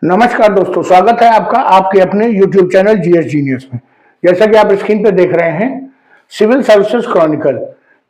नमस्कार दोस्तों, स्वागत है आपका आपके अपने YouTube चैनल जीएस जीनियस में। जैसा कि आप स्क्रीन पे देख रहे हैं, सिविल सर्विसेज क्रॉनिकल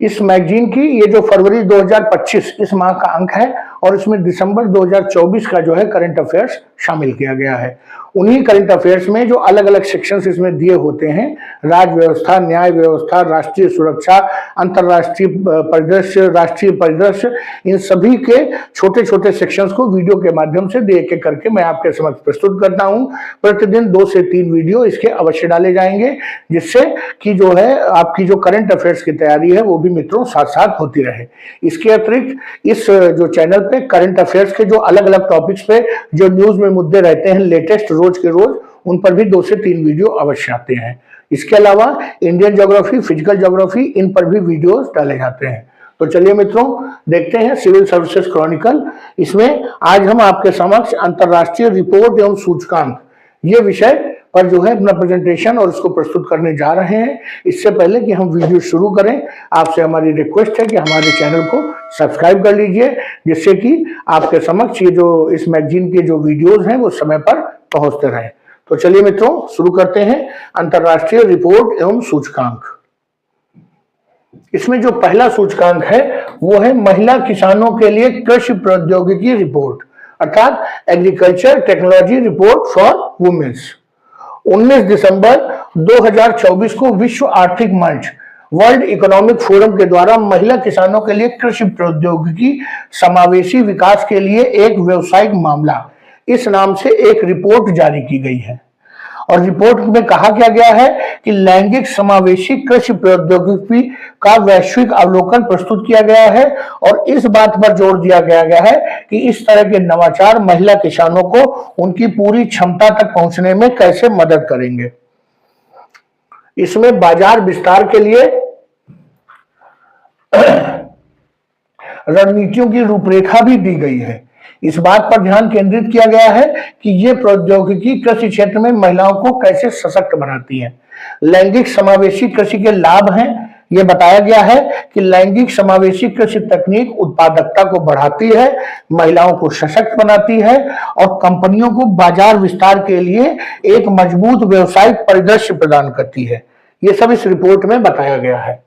इस मैगजीन की ये जो फरवरी 2025 इस माह का अंक है और इसमें दिसंबर 2024 का जो है करंट अफेयर्स शामिल किया गया है। उन्हीं करंट अफेयर्स में जो अलग अलग सेक्शंस इसमें दिए होते हैं, राज्य व्यवस्था, न्याय व्यवस्था, राष्ट्रीय सुरक्षा, अंतर्राष्ट्रीय परिदृश्य, राष्ट्रीय परिदृश्य, इन सभी के छोटे छोटे सेक्शंस को वीडियो के माध्यम से देख के करके मैं आपके समक्ष प्रस्तुत करता हूं। प्रतिदिन 2 से 3 वीडियो इसके अवश्य डाले जाएंगे, जिससे कि जो है आपकी जो करंट अफेयर्स की तैयारी है वो भी मित्रों साथ साथ होती रहे। इसके अतिरिक्त इस जो चैनल पे करंट अफेयर्स के जो अलग अलग टॉपिक्स पे जो न्यूज में मुद्दे रहते हैं लेटेस्ट रोज के रोज, उन पर भी 2 से 3 वीडियो अवश्य आते हैं। इसके अलावा इंडियन ज्योग्राफी, फिजिकल ज्योग्राफी, इन पर भी वीडियोस डाले जाते हैं। तो चलिए मित्रों, देखते हैं सिविल सर्विसेज क्रॉनिकल। इसमें आज हम आपके समक्ष अंतर्राष्ट्रीय रिपोर्ट एवं सूचकांक ये विषय पर जो है अपना प्रेजेंटेशन और इसको प्रस्तुत करने जा रहे हैं। इससे पहले कि हम वीडियो शुरू करें, आपसे हमारी रिक्वेस्ट है कि हमारे चैनल को सब्सक्राइब कर लीजिए, जिससे कि आपके समक्ष ये जो इस मैगजीन के जो वीडियोज हैं वो समय पर पहुंचते रहें। तो चलिए मित्रों, शुरू करते हैं अंतर्राष्ट्रीय रिपोर्ट एवं सूचकांक। इसमें जो पहला सूचकांक है वो है महिला किसानों के लिए कृषि प्रौद्योगिकी रिपोर्ट, अर्थात agriculture technology report for womens. 19 दिसंबर 2024 को विश्व आर्थिक मंच वर्ल्ड इकोनॉमिक फोरम के द्वारा महिला किसानों के लिए कृषि प्रौद्योगिकी समावेशी विकास के लिए एक व्यावसायिक मामला इस नाम से एक रिपोर्ट जारी की गई है। और रिपोर्ट में कहा क्या गया है कि लैंगिक समावेशी कृषि प्रौद्योगिकी का वैश्विक अवलोकन प्रस्तुत किया गया है और इस बात पर जोर दिया गया है कि इस तरह के नवाचार महिला किसानों को उनकी पूरी क्षमता तक पहुंचने में कैसे मदद करेंगे। इसमें बाजार विस्तार के लिए रणनीतियों की रूपरेखा भी दी गई है। इस बात पर ध्यान केंद्रित किया गया है कि ये प्रौद्योगिकी कृषि क्षेत्र में महिलाओं को कैसे सशक्त बनाती है। लैंगिक समावेशी कृषि के लाभ हैं। यह बताया गया है कि लैंगिक समावेशी कृषि तकनीक उत्पादकता को बढ़ाती है, महिलाओं को सशक्त बनाती है और कंपनियों को बाजार विस्तार के लिए एक मजबूत व्यवसायिक परिदृश्य प्रदान करती है। यह सब इस रिपोर्ट में बताया गया है।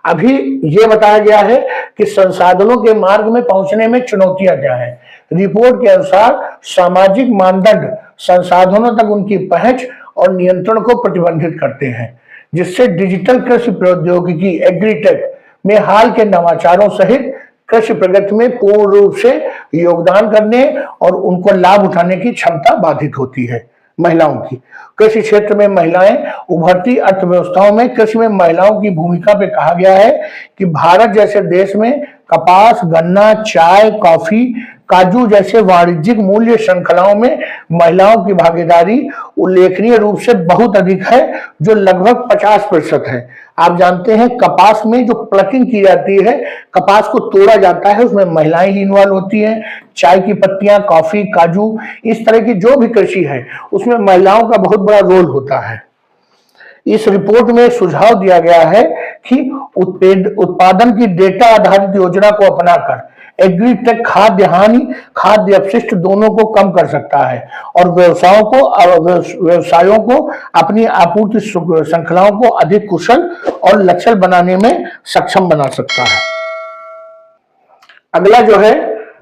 अभी ये बताया गया है कि संसाधनों के मार्ग में पहुंचने में चुनौतियां क्या है। रिपोर्ट के अनुसार सामाजिक मानदंड संसाधनों तक उनकी पहुंच और नियंत्रण को प्रतिबंधित करते हैं, जिससे डिजिटल कृषि प्रौद्योगिकी एग्रीटेक में हाल के नवाचारों सहित कृषि प्रगति में पूर्ण रूप से योगदान करने और उनको लाभ उठाने की क्षमता बाधित होती है। महिलाओं की कृषि क्षेत्र में महिलाएं उभरती अर्थव्यवस्थाओं में कृषि में महिलाओं की भूमिका पे कहा गया है कि भारत जैसे देश में कपास, गन्ना, चाय, कॉफी, काजू जैसे वाणिज्यिक मूल्य श्रृंखलाओं में महिलाओं की भागीदारी उल्लेखनीय रूप से बहुत अधिक है, जो लगभग 50% है। आप जानते हैं कपास में जो प्लकिंग की जाती है, कपास को तोड़ा जाता है, उसमें महिलाएं ही इन्वॉल्व होती हैं। चाय की पत्तियां, कॉफी, काजू, इस तरह की जो भी कृषि है उसमें महिलाओं का बहुत बड़ा रोल होता है। इस रिपोर्ट में सुझाव दिया गया है कि उत्पादन की डेटा आधारित योजना को अपनाकर एग्रीटेक खाद्य हानि, खाद्य अपशिष्ट दोनों को कम कर सकता है और व्यवसायों को अपनी आपूर्ति श्रृंखलाओं को अधिक कुशल और लचल बनाने में सक्षम बना सकता है। अगला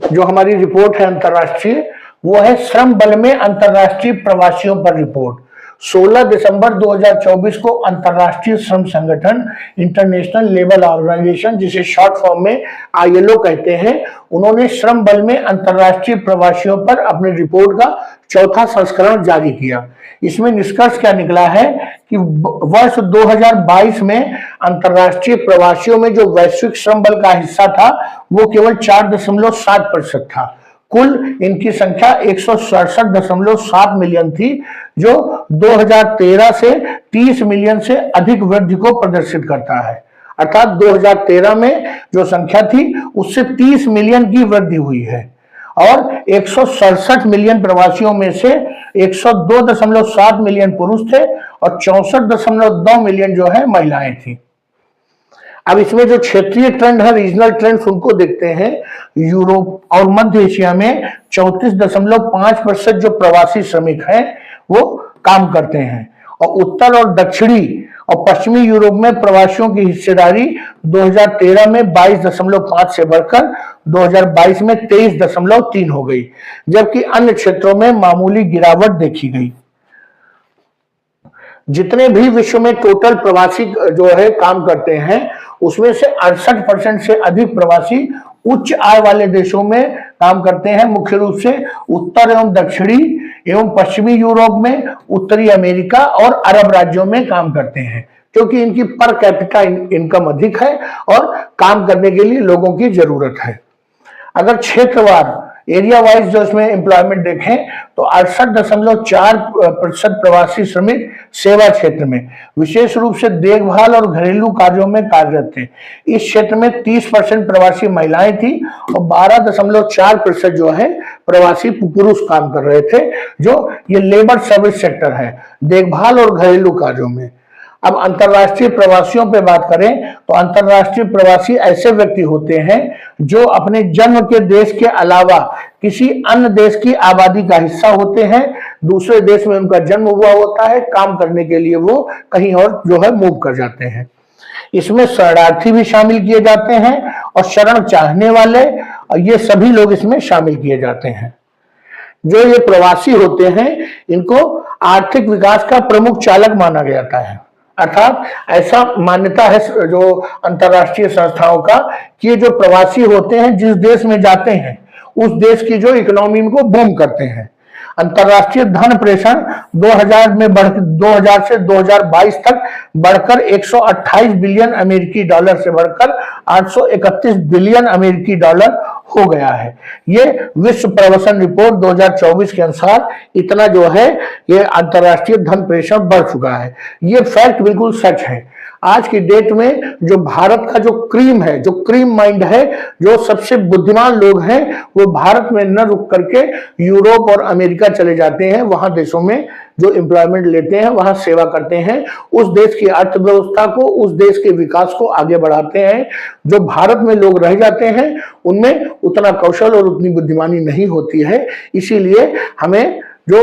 जो हमारी रिपोर्ट है अंतर्राष्ट्रीय, वो है श्रम बल में अंतर्राष्ट्रीय प्रवासियों पर रिपोर्ट। 16 दिसंबर 2024 को अंतर्राष्ट्रीय श्रम संगठन इंटरनेशनल लेबर ऑर्गेनाइजेशन, जिसे शॉर्ट फॉर्म में ILO कहते हैं, उन्होंने श्रम बल में अंतर्राष्ट्रीय प्रवासियों पर अपनी रिपोर्ट का 4था संस्करण जारी किया। इसमें निष्कर्ष क्या निकला है कि वर्ष 2022 में अंतर्राष्ट्रीय प्रवासियों में जो वैश्विक श्रम बल का हिस्सा था वो केवल 4.7% था। कुल इनकी संख्या 167.7 मिलियन थी, जो 2013 से 30 मिलियन से अधिक वृद्धि को प्रदर्शित करता है। अर्थात 2013 में जो संख्या थी उससे 30 मिलियन की वृद्धि हुई है और 167 मिलियन प्रवासियों में से 102.7 मिलियन पुरुष थे और 64.9 मिलियन जो है महिलाएं थी। अब इसमें जो क्षेत्रीय ट्रेंड है, रीजनल ट्रेंड्स, उनको देखते हैं। यूरोप और मध्य एशिया में 34.5% जो प्रवासी श्रमिक हैं वो काम करते हैं, और उत्तर और दक्षिणी और पश्चिमी यूरोप में प्रवासियों की हिस्सेदारी 2013 में 22.5 से बढ़कर 2022 में 23.3 हो गई, जबकि अन्य क्षेत्रों में मामूली गिरावट देखी गई। जितने भी विश्व में टोटल प्रवासी जो है काम करते हैं, उसमें से 68% से अधिक प्रवासी उच्च आय वाले देशों में काम करते हैं, मुख्य रूप से उत्तर एवं दक्षिणी एवं पश्चिमी यूरोप में, उत्तरी अमेरिका और अरब राज्यों में काम करते हैं, क्योंकि इनकी पर कैपिटा इनकम अधिक है और काम करने के लिए लोगों की जरूरत है। अगर क्षेत्रवार एरिया वाइज जो इसमें एम्प्लॉयमेंट देखें तो 68.4% प्रवासी श्रमिक सेवा क्षेत्र में, विशेष रूप से देखभाल और घरेलू कार्यों में कार्यरत थे। इस क्षेत्र में 30% प्रवासी महिलाएं थी और 12.4% जो है प्रवासी पुरुष काम कर रहे थे, जो ये लेबर सर्विस सेक्टर है, देखभाल और घरेलू कार्यों में। अब अंतर्राष्ट्रीय प्रवासियों पे बात करें तो अंतर्राष्ट्रीय प्रवासी ऐसे व्यक्ति होते हैं जो अपने जन्म के देश के अलावा किसी अन्य देश की आबादी का हिस्सा होते हैं, दूसरे देश में उनका जन्म हुआ होता है, काम करने के लिए वो कहीं और जो है मूव कर जाते हैं। इसमें शरणार्थी भी शामिल किए जाते हैं और शरण चाहने वाले, ये सभी लोग इसमें शामिल किए जाते हैं। जो ये प्रवासी होते हैं इनको आर्थिक विकास का प्रमुख चालक माना जाता है, अर्थात ऐसा मान्यता है जो अंतरराष्ट्रीय संस्थाओं का कि ये जो प्रवासी होते हैं जिस देश में जाते हैं उस देश की जो इकोनॉमी को बूम करते हैं। अंतरराष्ट्रीय धन प्रेषण 2000 से 2022 तक बढ़कर 128 बिलियन अमेरिकी डॉलर से बढ़कर 831 बिलियन अमेरिकी डॉलर हो गया है। ये विश्व प्रवसन रिपोर्ट 2024 के अनुसार इतना जो है ये अंतरराष्ट्रीय धन प्रेषण बढ़ चुका है। ये फैक्ट बिल्कुल सच है। आज की डेट में जो भारत का जो क्रीम है, जो क्रीम माइंड है, जो सबसे बुद्धिमान लोग हैं, वो भारत में न रुक करके यूरोप और अमेरिका चले जाते हैं, वहां देशों में जो एम्प्लॉयमेंट लेते हैं, वहां सेवा करते हैं, उस देश की अर्थव्यवस्था को, उस देश के विकास को आगे बढ़ाते हैं। जो भारत में लोग रह जाते हैं उनमें उतना कौशल और उतनी बुद्धिमानी नहीं होती है, इसीलिए हमें जो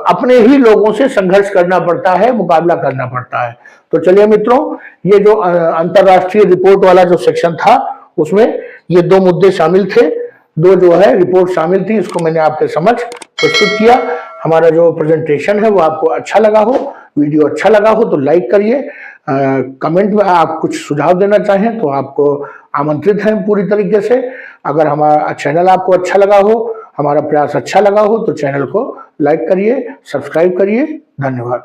अपने ही लोगों से संघर्ष करना पड़ता है, मुकाबला करना पड़ता है। तो चलिए मित्रों, ये जो अंतरराष्ट्रीय रिपोर्ट वाला जो सेक्शन था उसमें ये दो मुद्दे शामिल थे, दो जो है रिपोर्ट शामिल थी, इसको मैंने आपके समक्ष प्रस्तुत किया। हमारा जो प्रेजेंटेशन है वो आपको अच्छा लगा हो, वीडियो अच्छा लगा हो तो लाइक करिए। कमेंट में आप कुछ सुझाव देना चाहें तो आपको आमंत्रित हैं पूरी तरीके से। अगर हमारा चैनल आपको अच्छा लगा हो, हमारा प्रयास अच्छा लगा हो तो चैनल को लाइक करिए, सब्सक्राइब करिए। धन्यवाद।